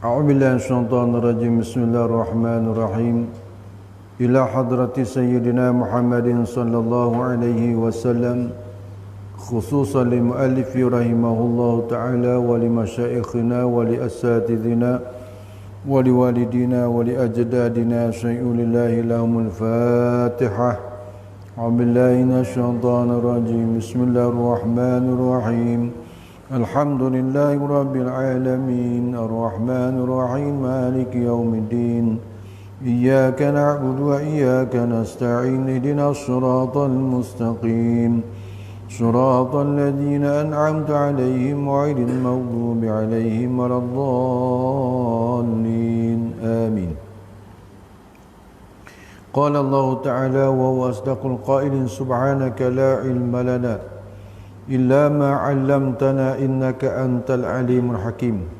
A'udzubillahi minasyaitonir rajim. Bismillahirrahmanirrahim. Ila hadrati sayyidina Muhammadin sallallahu alaihi wasallam, khususan li muallifi rahimahullahu ta'ala wa li masyaikhina wa li asatidina wa li walidina wa li ajdadina syai'ulillahi lahumul fatihah. A'udzubillahi minasyaitonir rajim. Bismillahirrahmanirrahim. Alhamdulillahi rabbil alamin, arrahmanir rahim, maliki yaumiddin. Iyyaka na'budu wa iyyaka nasta'in. Ihdinas siratal mustaqim, siratal ladzina an'amta 'alaihim ghairil maghdubi 'alaihim waladdallin. Amin. Qala Allah ta'ala wa huwa asdaqul qailin, subhanaka la ilma lana illa ma 'allamtana innaka antal alimul hakim.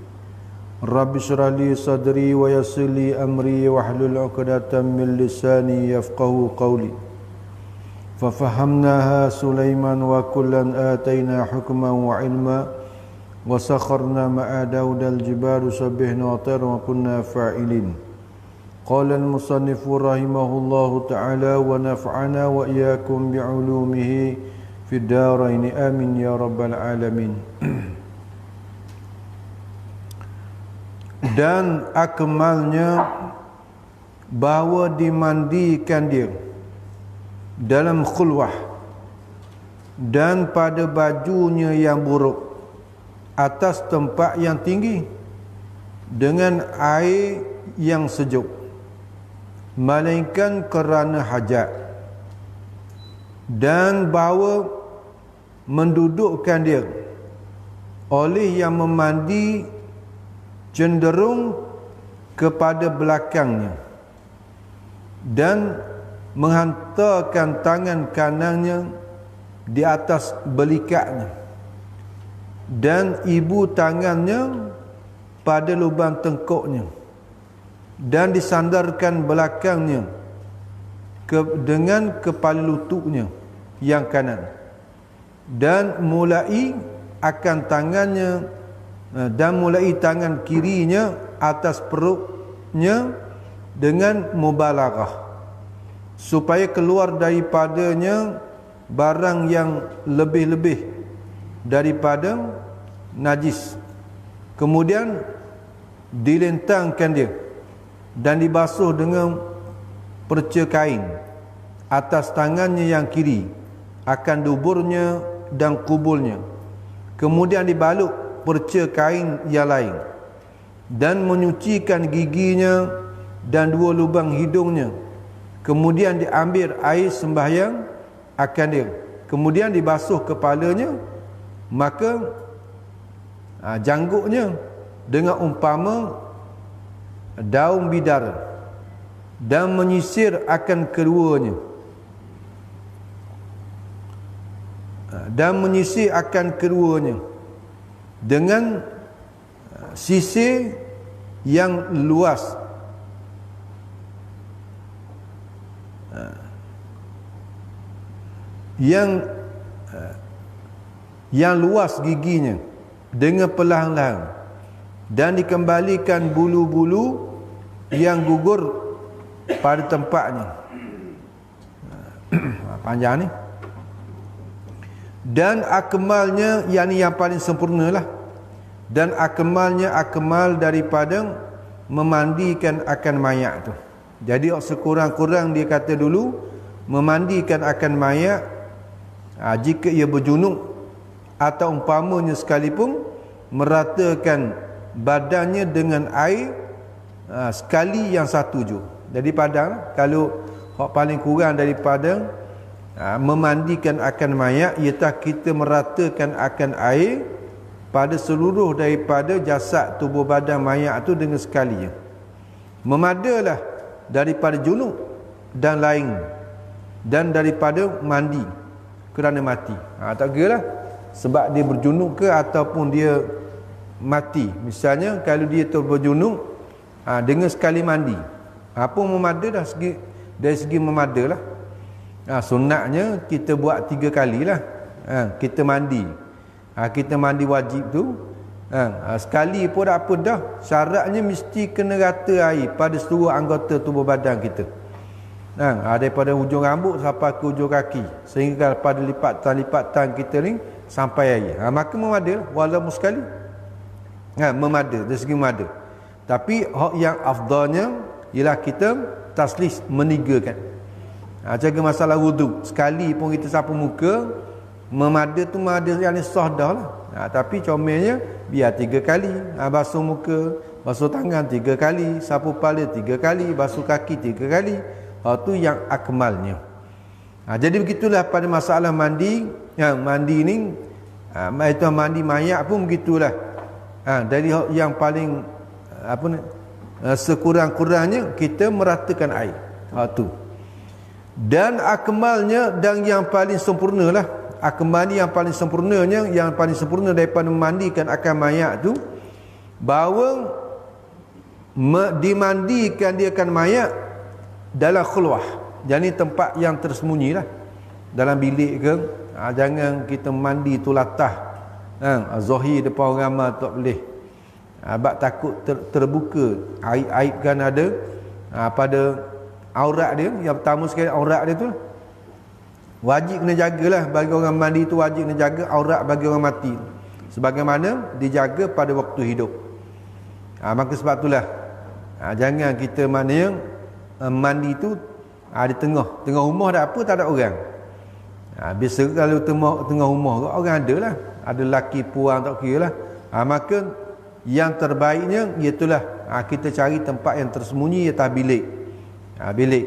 Rabbi shrah li sadri wa yassir li amri wahlul 'uqdatam min lisani yafqahu qawli. Fa fahamnaha Sulaiman wa kullan atayna hukman wa ilma wa sakharna ma'a Daudal jibala sabbihna wa tayra wa kunna fa'ilin. Qala al-musannifu rahimahullahu ta'ala wa naf'ana wa iyyakum bi'ulumihi fi daraini amin ya rabbal alamin. Dan akmalnya bahawa dimandikan dia dalam khulwah dan pada bajunya yang buruk atas tempat yang tinggi dengan air yang sejuk, melainkan kerana hajat, dan bahawa mendudukkan dia oleh yang memandi cenderung kepada belakangnya dan menghantarkan tangan kanannya di atas belikaknya dan ibu tangannya pada lubang tengkuknya dan disandarkan belakangnya dengan kepala lututnya yang kanan dan mulai tangan kirinya atas perutnya dengan mubalaghah supaya keluar daripadanya barang yang lebih-lebih daripada najis. Kemudian dilentangkan dia dan dibasuh dengan perca kain atas tangannya yang kiri akan duburnya dan kubulnya. Kemudian dibalut perca kain yang lain dan menyucikan giginya dan dua lubang hidungnya. Kemudian diambil air sembahyang akan dia. Kemudian dibasuh kepalanya, maka janggutnya dengan umpama daun bidara dan menyisir akan keduanya dengan sisir yang luas yang luas giginya dengan perlahan-lahan dan dikembalikan bulu-bulu yang gugur pada tempatnya. Panjang ni. Dan akmalnya, yang paling sempurna lah, dan akmalnya akmal daripada memandikan akan mayat tu. Jadi sekurang-kurang dia kata dulu memandikan akan mayat jika ia berjunub atau umpamanya sekalipun meratakan badannya dengan air sekali yang satu je. Jadi padang kalau paling kurang daripada memandikan akan mayat ialah kita meratakan akan air pada seluruh daripada jasad tubuh badan mayat tu dengan sekali. Memadalah daripada junub dan lain dan daripada mandi kerana mati. Tak kira lah sebab dia berjunub ke ataupun dia mati. Misalnya kalau dia tu berjunub dengan sekali mandi, Apa memada dah dari segi memada lah. Sunatnya kita buat 3 kali lah. Kita mandi. Kita mandi wajib tu. Sekali pun tak apa dah. Syaratnya mesti kena rata air pada seluruh anggota tubuh badan kita. Daripada hujung rambut sampai ke hujung kaki. Sehingga pada lipatan kita ni sampai air. Maka memada lah. Walaupun sekali. Memada. Dari segi memada. Tapi yang afdalnya ialah kita taslis, menigakan. Jaga masalah wudu. Sekali pun kita sapu muka, memada tu memada yang sah dah lah. Tapi comelnya biar 3 kali. Basuh muka, basuh tangan 3 kali, sapu kepala 3 kali, basuh kaki 3 kali. Tu yang akmalnya. Jadi begitulah pada masalah mandi. Mandi ni, itu mandi mayat pun begitulah. Dari yang paling sekurang-kurangnya kita meratakan air. Tu. Dan akmalnya dan yang paling sempurnalah. Akmal ni yang paling sempurnanya, yang paling sempurna daripada memandikan akan mayat tu, bahawa dimandikan dia akan mayat dalam khulwah. Jadi tempat yang tersembunyi lah. Dalam bilik ke. Jangan kita mandi tu latah. Zahir depan orang ramai tak boleh. Sebab takut terbuka aib kan ada pada aurat dia. Yang pertama sekali aurat dia tu wajib kena jagalah. Bagi orang mandi tu wajib kena jaga aurat bagi orang mati, sebagaimana dijaga pada waktu hidup. Maka sebab itulah jangan kita mana yang mandi tu di tengah rumah tak apa, tak ada orang. Biasa kalau tengah rumah orang ada lah, ada lelaki puang tak kira lah. Maka yang terbaiknya iaitulah kita cari tempat yang tersembunyi, atas bilik. Bilik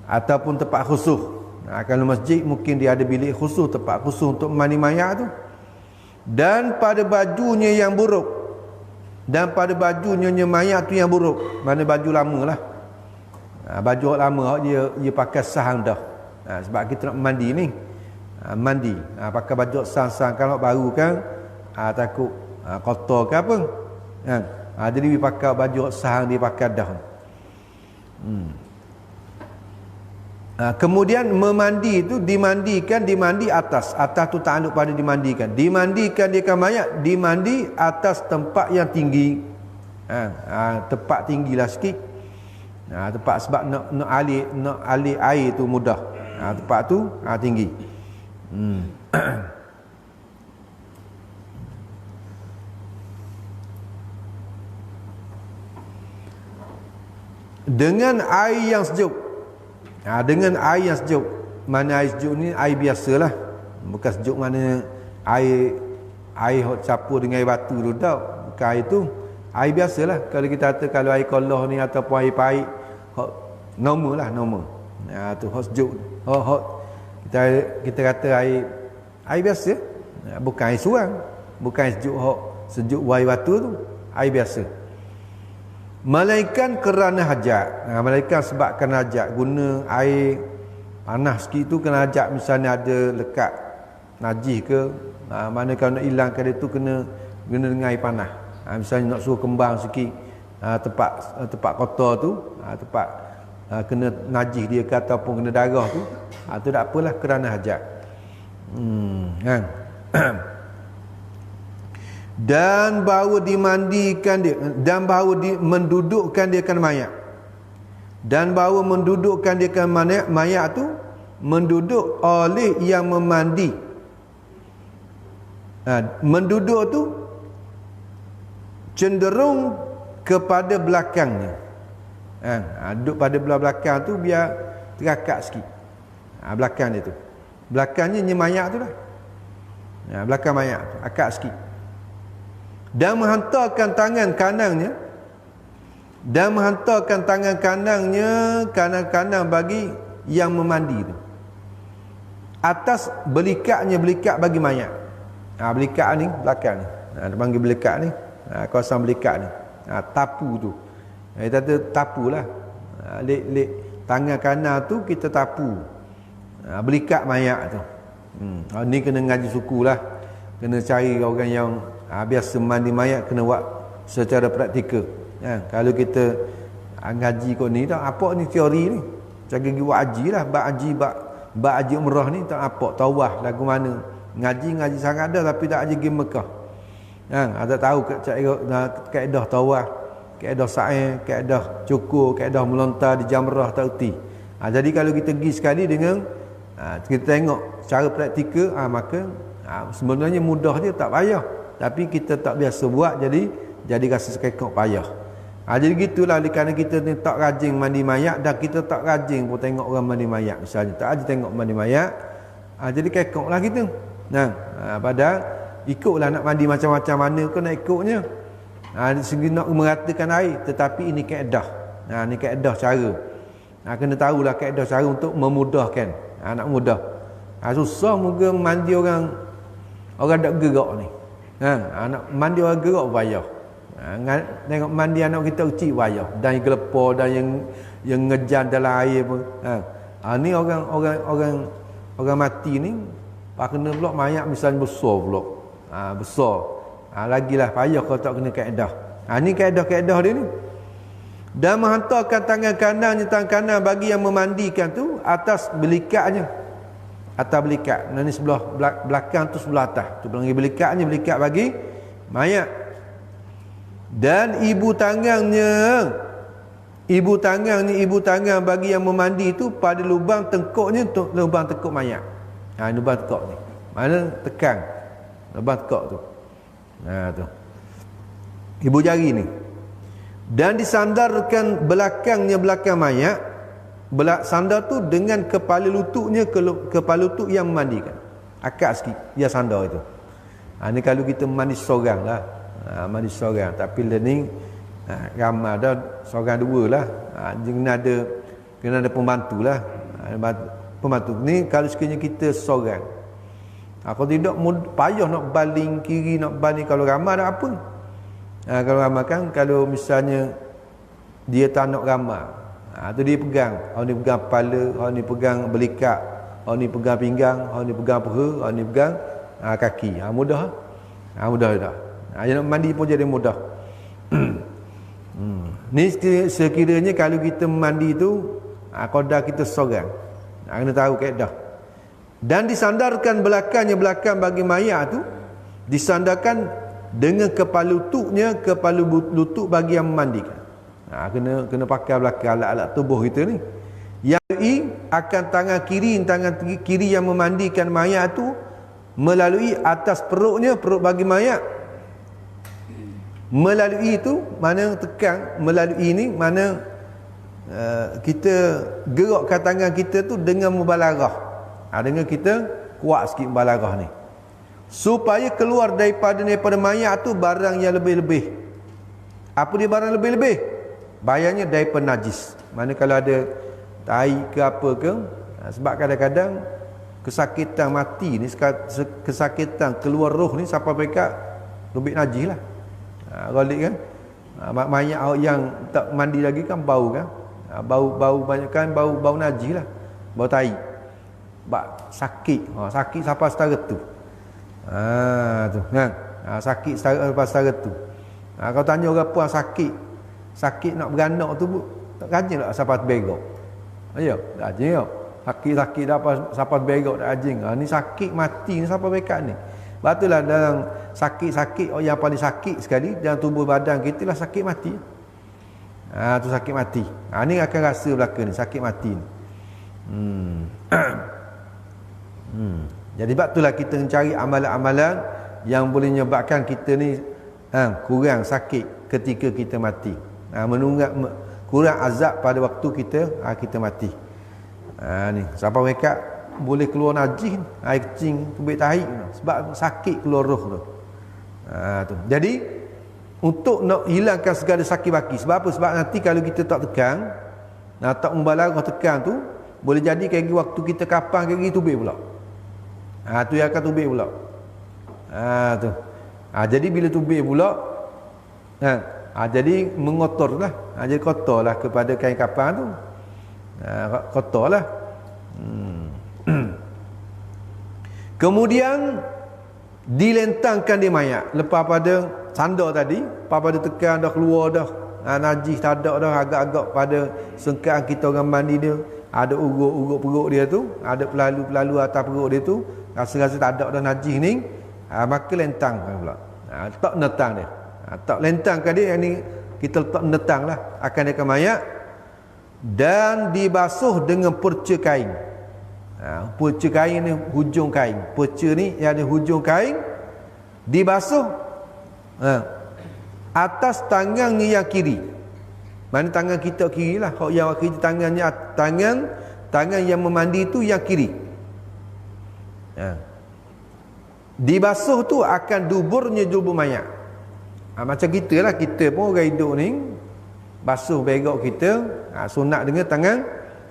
ataupun tempat khusus. Kalau masjid mungkin dia ada bilik khusus, tempat khusus untuk mandi mayat tu. Dan pada bajunya yang buruk, dan pada bajunya mayat tu yang buruk, mana baju lama lah. Baju lama dia pakai sahang dah. Sebab kita nak mandi ni, mandi pakai baju sahang-sahang. Kalau baru kan takut kotor ke apa. Jadi dia pakai baju sahang, dia pakai dah. Kemudian memandi itu dimandi atas tu takluk pada dimandikan dia akan mayat, dimandi atas tempat yang tinggi. Tempat tinggilah sikit. Tempat sebab nak alih air tu mudah. Tempat tu tinggi. Dengan air yang sejuk. Dengan air yang sejuk. Mana air sejuk ni air biasalah. Bukan sejuk mana air campur dengan air batu tu tak. Bukan air tu. Air biasalah. Kalau kita kata kalau air kolah ni ataupun air pahit, normal lah, normal. Tu hot sejuk. Kita kata air biasa. Bukan air suam. Bukan air sejuk air batu tu. Air biasa. Melainkan kerana hajat. Melainkan sebabkan hajat. Guna air panas sikit tu kena hajat. Misalnya ada lekat najis ke, mana kalau nak hilangkan dia tu kena dengan air panas. Misalnya nak suruh kembang sikit tempat kotor tu, tempat kena najis dia ke ataupun kena darah tu, tu tak apalah kerana hajat. Dan bahawa dimandikan dia, dan bahawa mendudukkan dia kan mayat, dan bahawa mendudukkan dia kan mayat tu menduduk oleh yang memandi. Menduduk tu cenderung kepada belakangnya. Duduk pada belah belakang tu biar terakak sikit. Belakang dia tu, belakangnya mayat tu lah. Belakang mayat tu akak sikit. Dan menghantarkan tangan kanannya, kanan-kanan bagi yang memandi tu, atas belikat bagi mayat. Belikat ni belakang ni, dia panggil belikat ni, kawasan belikat ni, tapu tu. Kita kata tapu lah. Lek tangan kanan tu kita tapu belikat mayat tu. Ni kena ngaji suku lah. Kena cari orang yang biasa mandi mayat, kena buat secara praktikal. Kalau kita Ngaji kau ni tak apa ni teori ni. Cara pergi buat haji lah, bak haji umrah ni tak apa, tawaf lagu mana. Ngaji sangat dah tapi tak haji pergi Mekah. Ada tahu kaedah tawaf, kaedah sa'i, kaedah cukur, kaedah melontar di jamrah tak erti. Jadi kalau kita pergi sekali dengan kita tengok cara praktikal, maka sebenarnya mudah dia, tak payah. Tapi kita tak biasa buat, jadi rasa sekekok payah. Jadi gitulah, kerana kita ni tak rajin mandi mayat, dan kita tak rajin pun tengok orang mandi mayat misalnya, tak rajin tengok mandi mayat, jadi kekoklah kita. Padahal ikutlah nak mandi macam-macam mana kau nak ikutnya. Segi nak meratakan air, tetapi ini kaedah. Ini kaedah cara. Kena tahulah kaedah cara untuk memudahkan. Nak mudah. Susah muka mandi orang tak gerak ni. Nak mandi orang gerak payah. Tengok mandi anak kita kecil payah, dan yang gelepar, dan yang ngejan dalam air pun. Ni orang mati ni kena pula mayat misalnya besar pula. Besar. Lagilah payah kalau tak kena kaedah. Ni kaedah-kaedah dia ni. Dan menghantarkan tangan kanan bagi yang memandikan tu atas belikatnya. Atas belikat. Ni sebelah belakang tu sebelah atas. Tu panggil belikatnya, belikat bagi mayat. Dan ibu tangan bagi yang memandi itu pada lubang tengkuknya, lubang tengkuk mayat. Lubang tengkuk ni. Mana tekan lubang tengkuk tu. Tu. Ibu jari ni. Dan disandarkan belakang mayat. Sandar tu dengan kepala lututnya kepala lutut yang memandikan. Akak sikit dia sandar itu. Ni kalau kita mandi seorang lah. Mandi seorang, tapi learning ramai dah, seorang dua lah. Kena ada pembantu lah. Pembantu ni kalau sekiranya kita seorang, kalau tidak payah nak baling kiri, nak baling. Kalau ramai nak apa? Kalau ramai kan, kalau misalnya dia tak nak ramai, tu dia pegang. Orang ni pegang kepala, orang ni pegang belikat, orang ni pegang pinggang, orang ni pegang peha, orang ni pegang kaki. Mudah. Mudah dah. Nak mandi pun jadi mudah. Ni sekiranya kalau kita mandi tu, kodah kita seorang, kena tahu kaedah. Dan disandarkan belakang bagi mayat tu, disandarkan dengan kepala lutut bagi yang memandikan. Kena pakai belakang alat-alat tubuh kita ni. Yang akan tangan kiri yang memandikan mayat tu melalui atas perut bagi mayat. Melalui itu mana tekan, melalui ini mana kita gerakkan tangan kita tu dengan mubalarah. Dengan kita kuat sikit mubalarah ni, supaya keluar daripada mayat tu barang yang lebih-lebih. Apa dia barang lebih-lebih? Bayarnya daripada najis. Mana kalau ada tai ke apa ke, sebab kadang-kadang kesakitan mati ni, kesakitan keluar roh ni, siapa mereka lebih najis lah. Galik kan, mayat yang tak mandi lagi kan bau kan, bau banyak kan, bau najis lah, bau tai, sakit sampai setara tu. Tu kan, sakit setara tu. Kalau tanya orang puan sakit nak beranak tu tak rajin tak sampai begok. Ya, tak rajin tak. Sakit dah sampai begok tak rajin. Ni sakit mati ni sampai bekat ni. Sebab itulah dalam sakit yang paling sakit sekali dalam tubuh badan kita lah sakit mati. Tu sakit mati. Ni akan rasa belaka ni, sakit mati ni. Jadi sebab itulah kita mencari amalan-amalan yang boleh menyebabkan kita ni kurang sakit ketika kita mati. Kurang azab pada waktu kita mati. Ni sampai mereka boleh keluar najis, air kencing, tubik tahi, sebab sakit keluar roh tu. Tu. Jadi untuk nak hilangkan segala sakit baki. Sebab apa? Sebab nanti kalau kita tak tekan, tak membalarah tekan tu, boleh jadi kaki waktu kita kapang kaki tubik pula. Tu yang akan tubik pula. Tu. Jadi bila tubik pula, jadi mengotorlah. Jadi kotorlah kepada kain kapang tu. Kotorlah. Kemudian dilentangkan di mayat. Lepas pada sandar tadi, lepas pada tekan dah keluar dah najis tak ada dah, agak-agak pada sengkaan kita orang mandi dia, ada urut-urut perut dia tu, ada pelalu-pelalu atas perut dia tu, rasa-rasa tak ada dah najis ni, maka lentang pula. Tak netang dia. Tak lentangkan dia, yang ni kita letak netang lah, akan dia mayat, dan dibasuh dengan perca kain. Perca kain ni hujung kain, perca ni yang ada hujung kain, dibasuh atas tangannya yang kiri. Mana tangan kita kiri lah, yang kiri tangannya, tangan yang memandi tu yang kiri. Dibasuh tu akan duburnya jubur mayat. Macam kita lah, kita pun orang hidup ni basuh begok kita, sunat dengan tangan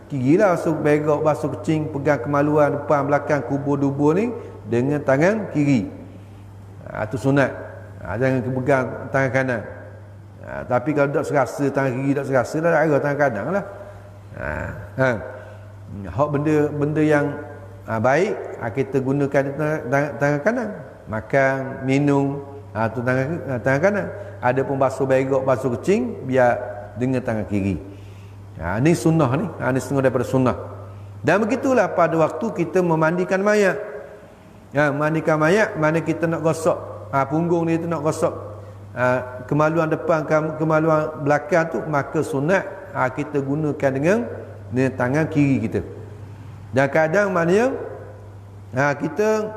kiri lah. Basuh begok, basuh kecing, pegang kemaluan depan belakang kubur dubur ni dengan tangan kiri. Itu sunat. Jangan pegang tangan kanan. Tapi kalau tak serasa tangan kiri, tak serasa lah, tak ada tangan kanan lah. Hak benda yang baik, kita gunakan tangan kanan. Makan, minum, tu tangan kanan. Ada pun basuh begok, basuh kecing, biar dengan tangan kiri. Ini sunnah ni. Ini setengah daripada sunnah. Dan begitulah pada waktu kita memandikan mayat. Mandikan mayat, mana kita nak gosok punggung dia tu, nak gosok kemaluan depan, kemaluan belakang tu, maka sunat kita gunakan dengan tangan kiri kita. Dan kadang maknanya kita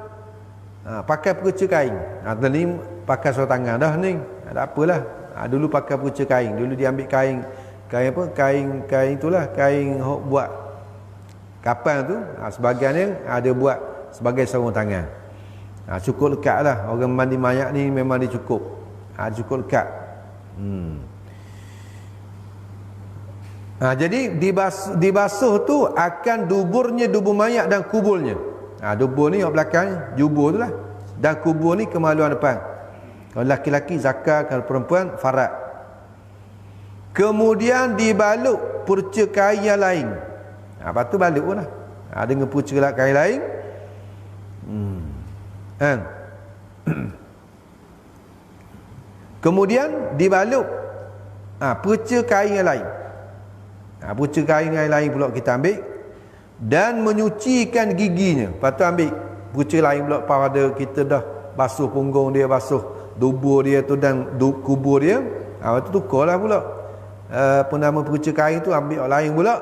pakai perca kain. Tadi pakai seluar tangan dah ni, tak apalah. Dulu pakai perca kain, dulu diambil kain apa, kain itulah, kain buat kapal tu, sebagiannya ada buat sebagai sarung tangan. Cukup lekat lah. Orang mandi mayat ni memang dia cukup lekat. Jadi dibasuh tu akan duburnya dubur mayat dan kuburnya. Dubur ni kat belakang, jubur tu lah, dan kubur ni kemaluan depan. Kalau laki-laki zakar, kalau perempuan farad. Kemudian dibalut perca kain yang lain. Lepas tu balut pun lah, dengan perca kain lain. Kemudian dibalut perca kain yang lain. Perca kain yang lain pula kita ambil dan menyucikan giginya. Lepas tu ambil perca lain pula pada kita dah basuh punggung dia, basuh dubur dia tu dan kubur dia. Lepas tu tukarlah pula penama perca kain tu, ambil lain pula.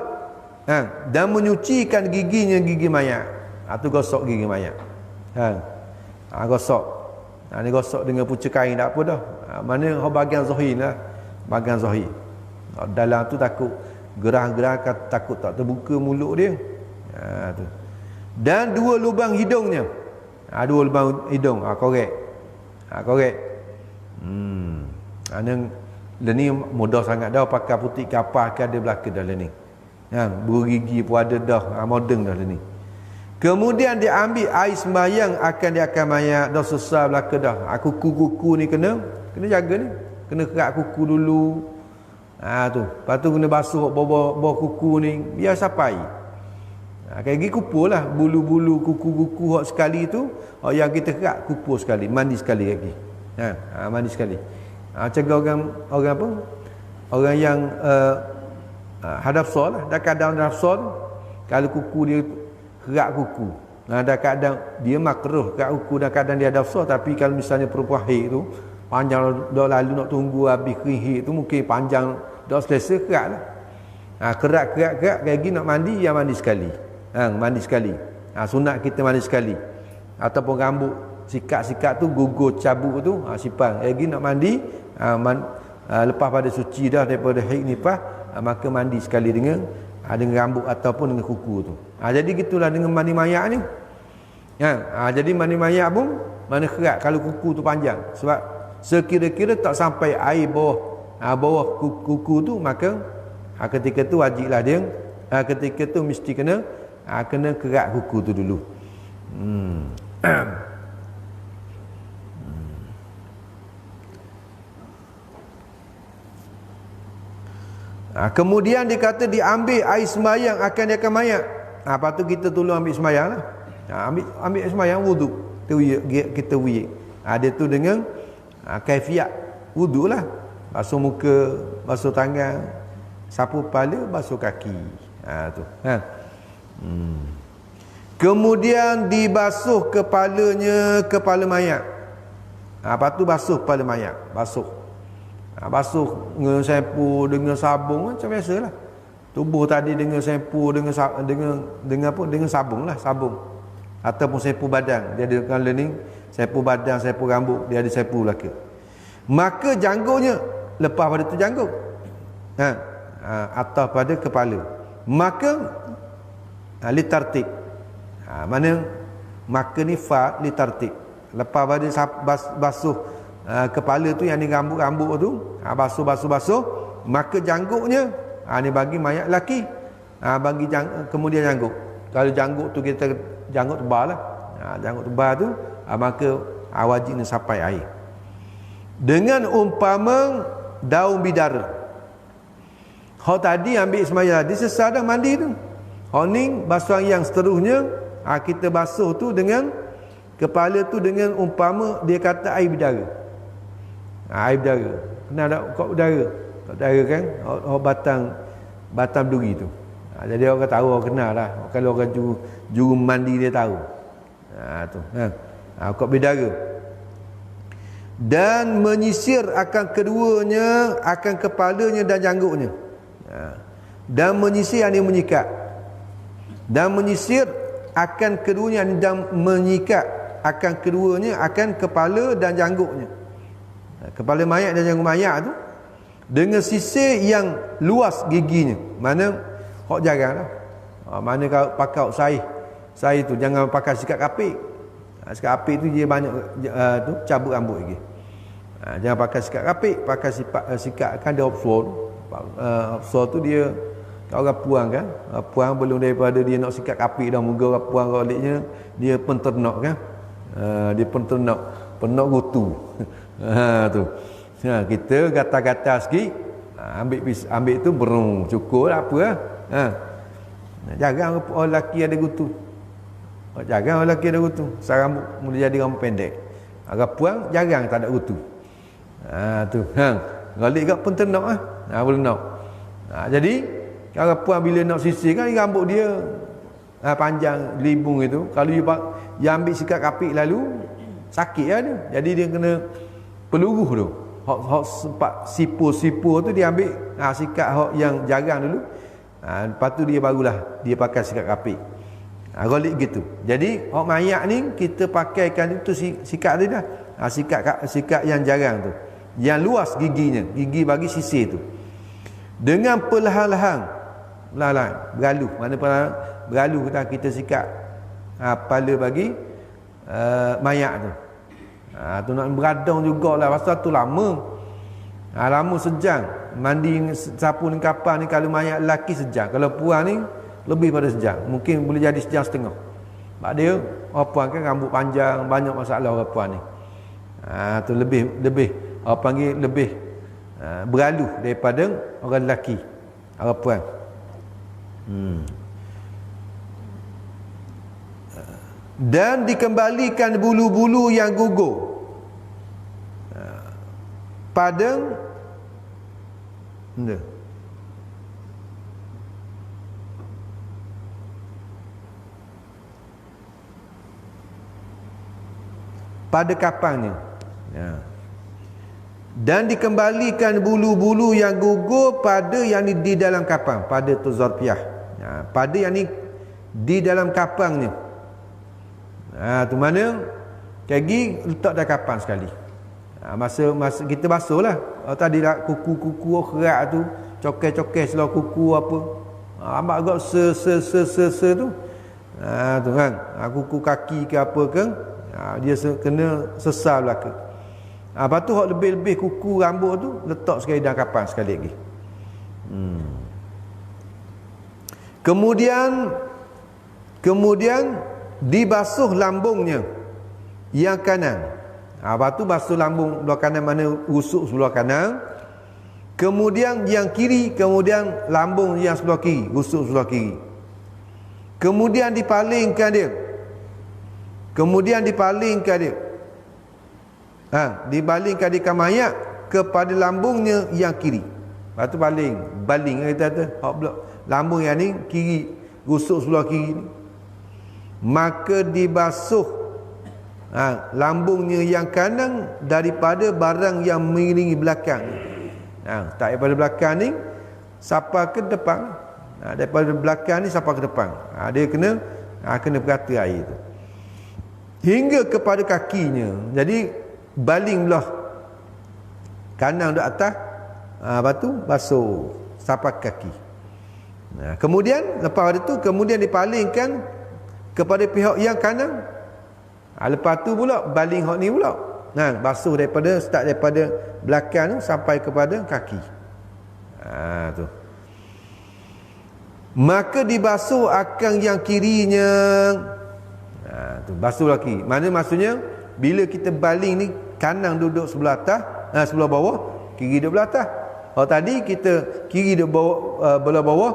Dan menyucikan giginya, gigi mayat. Tu gosok gigi mayat. Gosok. Ni gosok dengan perca kain, tak apa dah. Mana bahagian zahir lah, bahagian zahir. Dalam tu takut gerah-gerah, takut tak terbuka mulut dia. Tu. Dan dua lubang hidungnya. Dua lubang hidung. Korek. Korek. Ni mudah sangat dah, pakai putih kapal ke ada belaka dah ni. Bergigi pun ada dah, moden dah ni. Kemudian dia ambil air sembahyang akan dia akan mayat, dah selesai belaka dah. Kuku-kuku ni kena jaga ni. Kena kerak kuku dulu. Tu. Lepas tu kena basuh bawah kuku ni biar sampai. Kayak gini kupur lah. Bulu-bulu kuku-kuku sekali tu, yang kita kerak kupur sekali, mandi sekali lagi. Mandi sekali. Macam orang apa? Orang yang hadafsah lah. Dah kadang hadafsah tu, kalau kuku dia kerak kuku, dah kadang dia makruh kerak kuku, dan kadang dia hadafsah. Tapi kalau misalnya perempuan haid tu panjang dah, lalu nak tunggu habis kering haid tu, mungkin panjang dah selesai, kerak lah. Kerak kayak gini nak mandi, yang mandi sekali. Mandi sekali. Sunat kita mandi sekali. Ataupun rambut sikat-sikat tu, gugur cabuk tu, sipang. Lagi nak mandi, lepas pada suci dah daripada haid nifas, maka mandi sekali dengan rambut ataupun dengan kuku tu. Jadi gitulah dengan mandi mayat ni. Jadi mandi mayat pun mana kerak kalau kuku tu panjang. Sebab sekira-kira tak sampai air bawah kuku tu, maka ketika tu wajiblah dia, ketika tu mesti kena kerak kuku tu dulu. Kemudian dia kata diambil air sembahyang akan dia akan mayat. Lepas tu kita tolong ambil sembahyang lah. Ambil sembahyang wuduk. Kita wuyik. Dia tu dengan kaifiat wuduk lah. basuh muka, basuh tangan, sapu kepala, basuh kaki. Tu. Kemudian dibasuh kepalanya, kepala mayat. Lepas tu basuh kepala mayat, basuh. Basuh dengan sampo, dengan sabun macam biasalah. Tubuh tadi dengan sampo, dengan apa? Dengan sabun lah, sabun. Ataupun sampo badan. Dia ada kalau ni sampo badan, sampo rambut, dia ada sampo belaka. Maka janggutnya lepas pada tu janggut. Atas pada kepala. Maka litartib. Mana maka ni fa litartib. Lepas pada basuh kepala tu yang ni rambut-rambut tu, basuh, maka janggutnya ni bagi mayat lelaki. Bagi kemudian janggut. Kalau janggut tu kita janggut tebal lah. Janggut tebal tu maka wajib ni sampai air. Dengan umpama daun bidara. Hak tadi ambil semaya tadi sesat dah mandi tu. Hak ni basuhan yang seterusnya kita basuh tu dengan kepala tu dengan umpama dia kata air bidara. Air bidara. Kenal tak kok bidara? Kok bidara kan? Batang duri tu. Jadi orang tahu, orang kenal lah. Kalau orang juru mandi dia tahu. Tu. Kok bidara. Dan menyisir akan keduanya, akan kepalanya dan janggutnya. Dan menyisir yang menyikat. Dan menyisir akan keduanya dan menyikat akan keduanya, akan kepala dan janggutnya. Kepala mayat dan janggut mayat tu dengan sisir yang luas giginya. Mana hok jaranglah. Mana kalau pakai sai tu jangan pakai sikat kapik. Sikat kapik tu dia banyak tu cabut rambut lagi. Jangan pakai sikat kapik, pakai sikat kan dia opsol. Opsol tu dia orang puang kan, puang belum daripada dia nak sikat kapik dah, moga orang puang baliknya dia penternak kan. Dia penternak gutu. Tu. Kita gata-gata sikit, ambil tu berung cukup lah apa lah. Jarang orang lelaki ada gutu. Jarang orang lelaki ada gutu. Rambut mula jadi rambut pendek. Orang puang jarang tak ada gutu. Tu. Galik kat penternak boleh nak. Jadi kalau puan bila nak sisir kan rambut dia panjang libung itu, kalau dia ambil sikat kapik lalu sakit lah dia. Jadi dia kena peluruh tu. Hak sempat sipur tu dia ambil sikat hak yang jarang dulu. Lepas tu dia barulah dia pakai sikat kapik. Golik gitu. Jadi hak mayat ni kita pakaikan itu sikat dia dah. Sikat yang jarang tu. Yang luas giginya, gigi bagi sisir tu. Dengan perlahan-lahan beralu, mana beralu kita sikat kepala bagi mayat tu. Tu nak beradang jugalah, pasal tu lama. Lama sejam. Mandi sapu ni kapan ni kalau mayat lelaki sejam, kalau puan ni lebih pada sejam, mungkin boleh jadi sejam setengah. Sebab dia orang puan kan rambut panjang, banyak masalah orang puan ni. Tu lebih orang panggil lebih beralu daripada orang lelaki, orang puan. Dan dikembalikan bulu-bulu yang gugur pada kapangnya. Dan dikembalikan bulu-bulu yang gugur pada yang di dalam kapang, pada tu zarfiyah. Pada yang ni di dalam kapangnya. Tu mana kaki letak dalam kapang sekali. Masa kita basuhlah. Tadi lah kuku-kuku kerak tu, cokel-cokel selah kuku apa. Ambak agak se tu. Tu kan. Kuku kaki ke apa ke, dia kena sesar belaka. Lepas tu hak lebih-lebih kuku rambut tu letak sekali dalam kapang sekali lagi. Kemudian dibasuh lambungnya yang kanan. Lepas tu basuh lambung belah kanan, mana rusuk sebelah kanan. Kemudian yang kiri, kemudian lambung yang sebelah kiri, rusuk sebelah kiri. Kemudian dipalingkan dia. Dibalingkan di mayat kepada lambungnya yang kiri. Lepas tu baling kita kata, hak pula lambung yang ni kiri, rusuk sebelah kiri ni. Maka dibasuh lambungnya yang kanan daripada barang yang mengiringi belakang. Tak daripada belakang ni sampai ke depan. Daripada belakang ni sampai ke depan. Dia kena berkata air tu. Hingga kepada kakinya. Jadi baling belah kanan duduk atas, lepas tu basuh sampai kaki. Kemudian lepas itu kemudian dipalingkan kepada pihak yang kanan. Lepas tu pula baling hak ni pula. Basuh start daripada belakang tu sampai kepada kaki. Tu. Maka dibasuh akan yang kirinya. Tu basuh lagi. Mana maksudnya bila kita baling ni kanan duduk sebelah atas, sebelah bawah, kiri duduk belah atas. Kalau tadi kita kiri duduk belah bawah,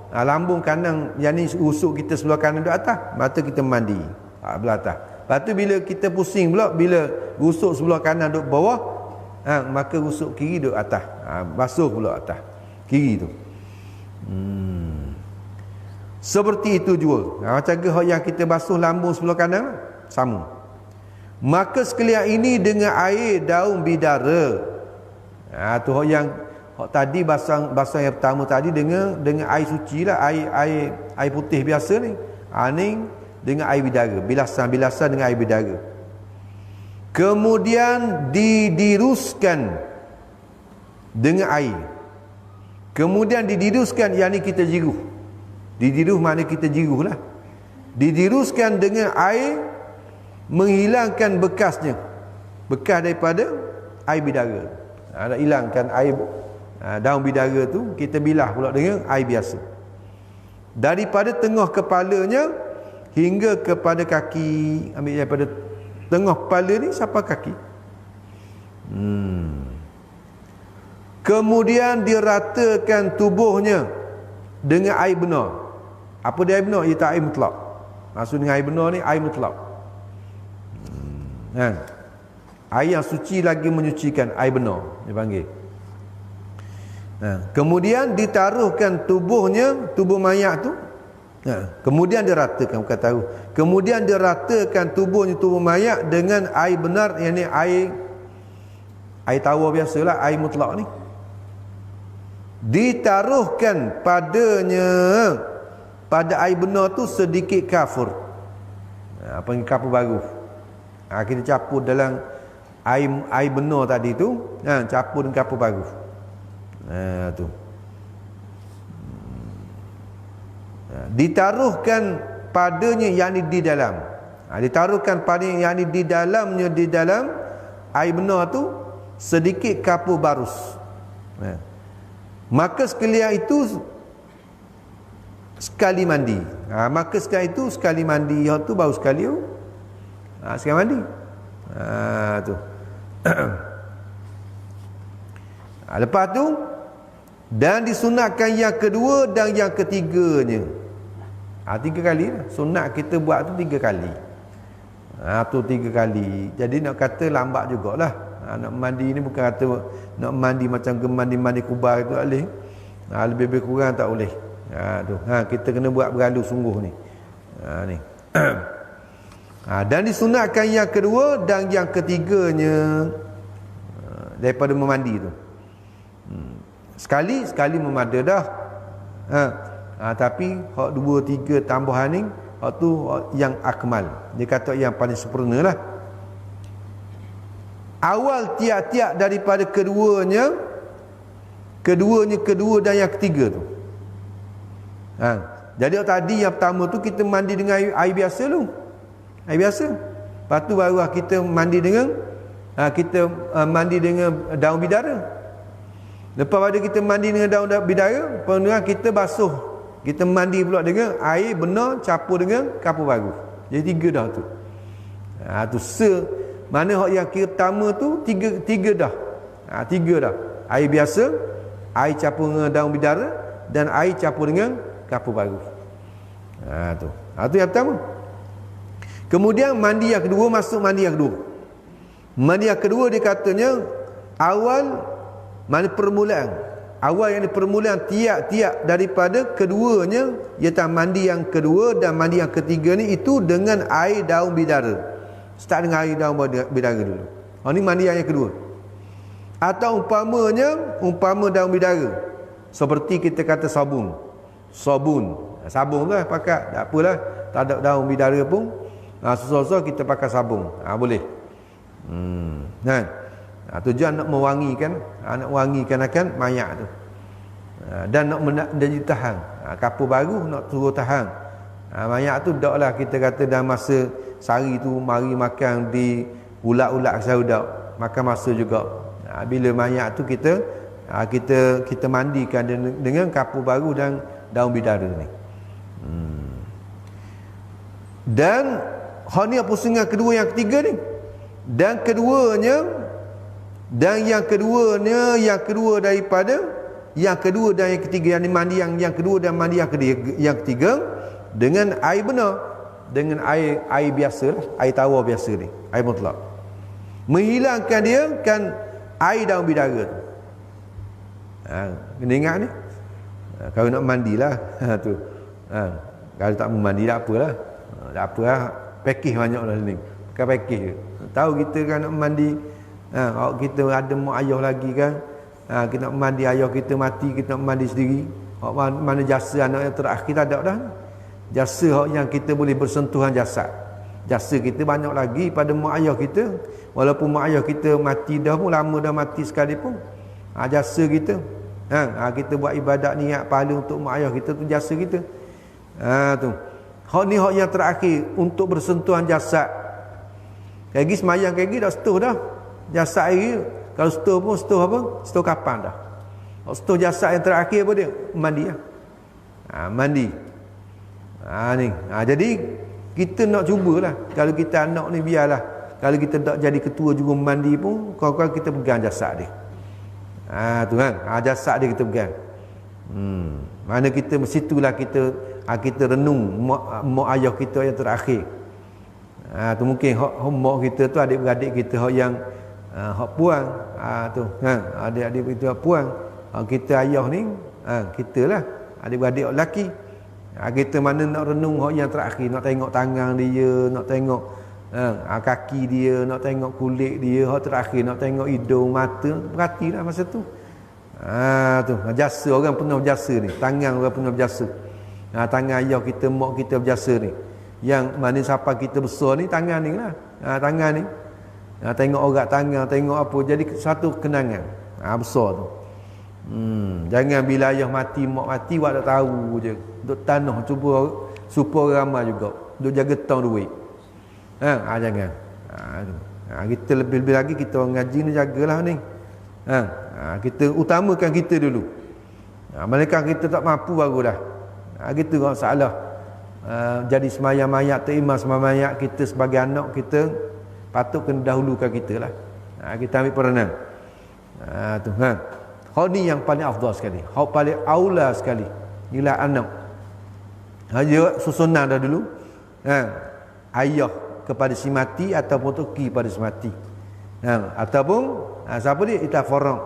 lambung kanan yang ni usuk kita sebelah kanan duduk atas, maka kita mandi belah atas. Lepas tu bila kita pusing pula, bila rusuk sebelah kanan duduk bawah, maka rusuk kiri duduk atas. Basuh pula atas kiri tu. Seperti itu juga. Macam ke yang kita basuh lambung sebelah kanan sama. Maka sekalian ini dengan air daun bidara. Tu yang tadi basuh yang pertama tadi dengan air suci lah, air putih biasa ni. Ni dengan air bidara, bilasan dengan air bidara. Kemudian didiruskan dengan air. Kemudian didiruskan, yang ni kita jiruh. Didiruh mana kita jiruh lah. Didiruskan dengan air, menghilangkan bekasnya, bekas daripada air bidara. Nak hilangkan air daun bidara tu, kita bilah pula dengan air biasa. Daripada tengah kepalanya hingga kepada kaki. Ambil daripada tengah kepala ni sampai kaki. Kemudian diratakan tubuhnya dengan air benar. Apa dia air benar? Ia tak air mutlak. Maksud dengan air benar ni air mutlak. Air yang suci lagi menyucikan, air benar dia panggil. Kemudian ditaruhkan tubuhnya, tubuh mayat tu. Kemudian diratakan, bukan taruh. Kemudian diratakan tubuhnya, tubuh mayat dengan air benar, yang ni air tawar biasalah, air mutlak ni. Ditaruhkan padanya, pada air benar tu sedikit kafur. Panggil kafur baru. Kita capur dalam air benar tadi tu, capur dengan kafur baru. Tu. Ditaruhkan padanya, yang ni di dalam. Ditaruhkan padanya, yang ni di dalamnya, di dalam air benar tu sedikit kafur barus. Maka sekalian itu sekali mandi. Maka sekali itu sekali mandi. Yang tu baru sekali sekali mandi. Tu. Lepas tu, dan disunatkan yang kedua dan yang ketiganya. 3 kali lah. Sunat kita buat tu 3 kali. Tu 3 kali. Jadi nak kata lambat jugalah. Nak mandi ni bukan kata nak mandi macam mandi kubah itu boleh. Lebih kurang tak boleh. Tu. Kita kena buat berlalu sungguh ni. Ni. Dan disunatkan yang kedua dan yang ketiganya daripada memandi tu. Sekali memada dah. Tapi hak 2 3 tambahan ni, hak tu yang akmal. Dia kata yang paling sempurna lah. Awal tiap-tiap daripada kedua dan yang ketiga tu. Jadi tadi yang pertama tu kita mandi dengan air biasa dulu. Air biasa. Lepas tu baru kita mandi dengan mandi dengan daun bidara. Lepas pada kita mandi dengan daun bidara, kemudian kita basuh. Kita mandi pula dengan air benar campur dengan kapur baru. Jadi 3 dah tu. Tu mana hak yang pertama tu 3 dah. 3 dah. Air biasa, air campur dengan daun bidara dan air campur dengan kapur baru. Tu. Tu yang pertama. Kemudian mandi yang kedua, masuk mandi yang kedua. Mandi yang kedua dia katanya Awal mana permulaan. Awal yang permulaan tiap-tiap daripada keduanya, iaitu mandi yang kedua dan mandi yang ketiga ni itu dengan air daun bidara. Start dengan air daun bidara dulu. Ini mandi yang kedua. Atau umpama daun bidara, seperti kita kata sabun lah pakai, tak apalah, tak ada daun bidara pun, susah-susah kita pakai sabun, boleh. Tujuan nak mewangikan akan mayat tu, dan nak jadi tahan. Kapur baru nak suruh tahan mayat tu, taklah kita kata dalam masa sehari tu mari makan di ulat-ulat saudak, makan masa juga. Bila mayat tu kita mandikan dengan kapur baru dan daun bidara ni. Dan ni pusingan kedua yang ketiga ni. Dan yang kedua daripada yang kedua dan yang ketiga, yang mandi yang kedua dan mandi yang ketiga dengan air benar, dengan air biasa lah, air tawar biasa ni, air mutlak. Menghilangkan dia kan air daun bidara tu. Kena ingat ni. Kalau nak mandilah tu. Kalau tak mandi tak apalah. Tak apalah, pakej banyaklah ni. Bukan pakej je. Tahu kita kan nak mandi, kita ada mak ayah lagi kan. Kita nak mandi ayah kita mati, kita nak mandi sendiri. Mana jasa anak yang terakhir tak ada dah. Jasa yang kita boleh bersentuhan jasad. Jasa kita banyak lagi pada mak ayah kita. Walaupun mak ayah kita mati dah pun, lama dah mati sekalipun, jasa kita, kita buat ibadat niat pahala untuk mak ayah kita tu jasa kita. Tu hak ni hak yang terakhir untuk bersentuhan jasad. Kaki semayang kaki dah setuh dah jasad air. Kalau setuh pun setuh apa? Setuh kapan dah. Setuh jasad yang terakhir apa dia? Mandi lah. Mandi. Ni. Jadi kita nak cubalah. Kalau kita anak ni biarlah. Kalau kita tak jadi ketua juru mandi pun, kawan-kawan kita pegang jasad dia. Tu kan. Jasad dia kita pegang. Mana kita situlah kita renung mak ayah kita yang terakhir. Tu mungkin mak kita tu adik-beradik kita yang hak puang, tu kan, adik-adik kita puang. Kita ayah ni, kita lah adik-beradik lelaki. Kita mana nak renung hak yang terakhir, nak tengok tangan dia, nak tengok kaki dia, nak tengok kulit dia, hak terakhir nak tengok hidung, mata, perhatilah masa tu. Tu jasa orang pernah berjasa ni, tangan orang pernah berjasa. Tangan ayah kita, mak kita berjasa ni. Yang mana siapa kita besar ni, tangan ni lah. Tangan ni. Tengok orang tangan, tengok apa, jadi satu kenangan besar tu. Jangan bila ayah mati, mak mati, awak tak tahu je. Duk tanah cuba supaya ramai juga. Duk jaga tong duit. Jangan. Kita lebih-lebih lagi kita orang ngaji ni jagalah ni. Kita utamakan kita dulu. Malaikat kita tak mampu baru dah. Gitu kalau salah. Jadi semayang mayat, terimam semayang mayat, kita sebagai anak kita patut kena dahulukan kita lah. Kita ambil peranan. Tu hak ni yang paling afdal sekali. Hak paling aula sekali. Ialah anak. Dia susunan dah dulu. Ayah kepada si mati ataupun toki pada si mati. Ataupun siapa dia? Ita forong.